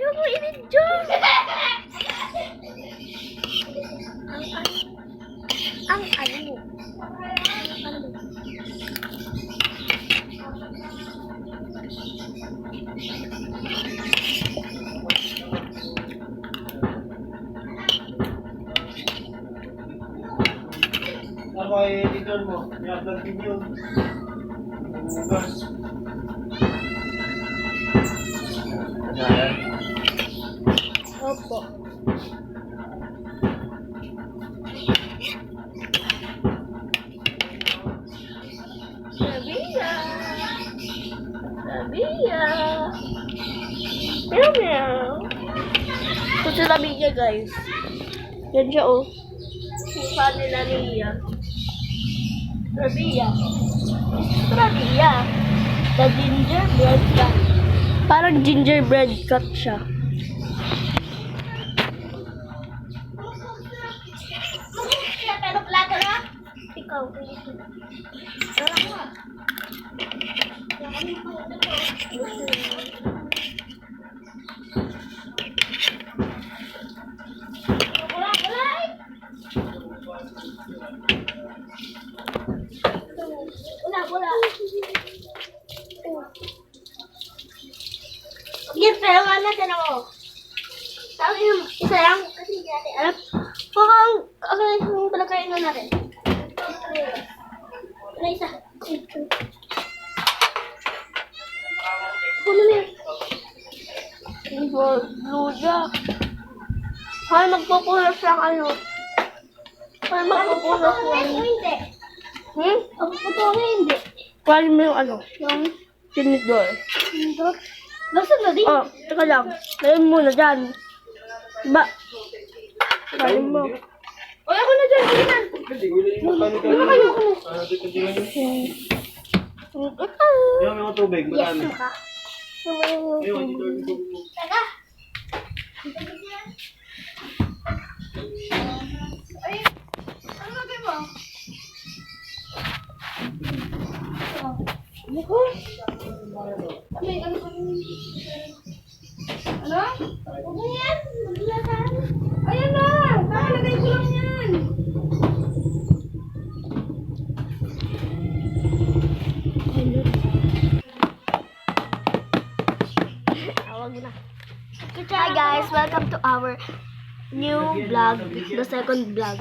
Huwag mo i-video. Ang ano? Ano kay editor mo? I-upload din yun. Bukas. Ayan. Opo. Sabia. Meow meow. Ito si Sabia, guys. Yan siya, oh. Mukha nila Lia. Sabia. Sabia. The gingerbread cat. Parang gingerbread cat siya. Pero plato na? Ikaw. Wala. Yes, pero wala ka na ako. Tapos yung isa lang, kasi hindi natin alam. Mukhang, yung pinagkainan natin. Ano isa? Puno na yun. Luja. Hay, magpupulas lang ano. Hay, magpupulas lang. Hindi. Hindi. Kuhanin mo yung ano. Yung tinidor. Tinidor? Basta na din. Oh, teka lang. Layan mo na dyan. Ba? Kuhanin mo. Oy, ako na dyan. Hindi ko yung magkano ka. Ano dito din yun? Yung mga tubig, marami. Yes, maka. Yung editor yung tubig mo. Teka. Ay, ano lagay mo? Ano? Ay, ano ba yun? Ano? Huwag mo yan. Maglasan. Ayan na. Nakalagay ko lang yan. Tawag na. Hi guys, welcome to our new vlog, the second vlog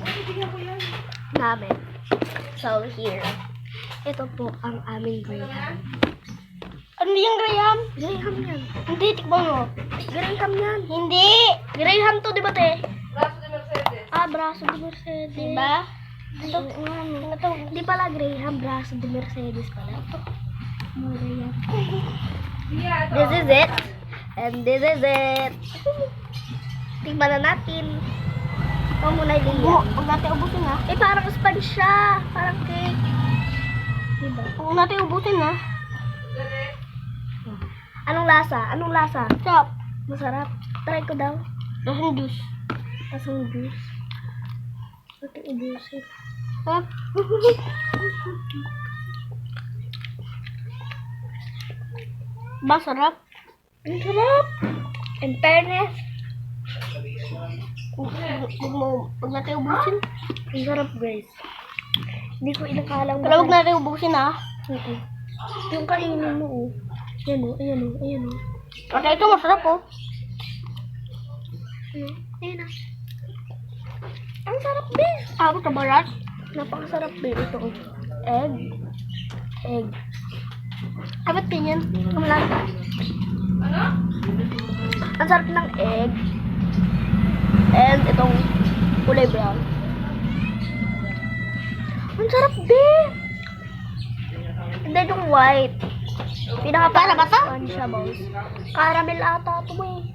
namin. So here, ito po ang aming Graham. Ano yung Graham? Graham yan. Hindi, tikman mo. Graham yan. Hindi. Graham to, di ba te? Braso de Mercedes. Ah, Braso de Mercedes. Diba? Ito, ito. Hindi pala Graham, Braso de Mercedes pala. Ito. This is it. And this is it. Tingnan na natin. Ito muna yung Liam. Huwag natin ubusin ha. Eh, parang sponge siya. Parang cake. Diba? Huwag natin ubusin ha. Anong lasa? Anong lasa? Sarap. Masarap. Try ko daw. Lasang juice. Lasang juice. Natin ubusin. Ha? Ba, sarap? Ang sarap. In fairness. Huwag natin ubusin. Ang sarap, guys. Hindi ko inakalang. Pero huwag natin ubusin, ha? Yung kainin mo, oh. Ayan, oh. Ayan, oh. Ayan, oh. Kasi ito masarap, oh. Ayan, ah. Ang sarap, din. Ako sa barat. Napakasarap, din. Ito, oh. Egg. Egg. Dapat ganyan. Ang lasa. Ano? Ang sarap ng egg. And itong kulay brown. Ang sarap din. And then yung white. Pinaka-para ba ito? Siya, boss. Caramel ata ito mo eh.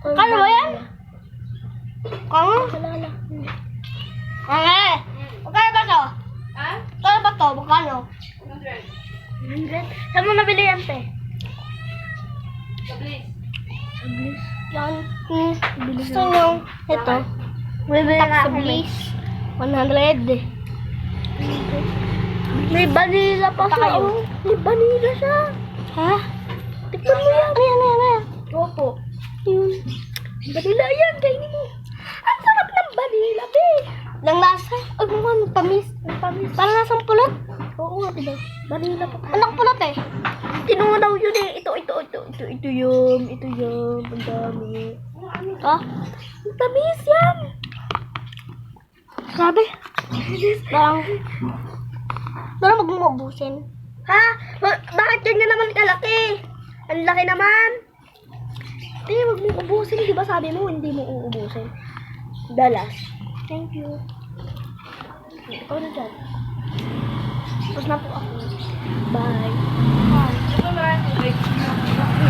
Kano ba yan? Kano? Kalala. Kano? Magkano ba ito? Ha? Kano ba ito? Magkano? 100. Saan mo nabili yan, te? Sa Bliss. Sa Bliss? Yan. Gusto nyo ito? Bibili na sa Bliss. 100. May vanilla pa siya. Oh. May vanilla siya. Ha? Tignan mo yan. Ayan. Opo. Yun. Vanilla yan, kainin mo. Ang sarap ng vanilla, be. Lang lasa. Ay, mukhang tamis. Parang lasang pulot. Oo nga, diba? Vanilla pa. Anong pulot eh? Kinuha daw yun eh. Ito yun. Ang dami. Ah? Ang tamis yan. Grabe. Parang wag mo ubusin. Ha? Bakit ganyan naman kalaki? Ang laki naman. Hindi, wag mo ubusin. Di ba sabi mo, hindi mo uubusin? Dalas. Thank you. Ikaw na dyan. Tapos na po ako. Bye. Ito na lang.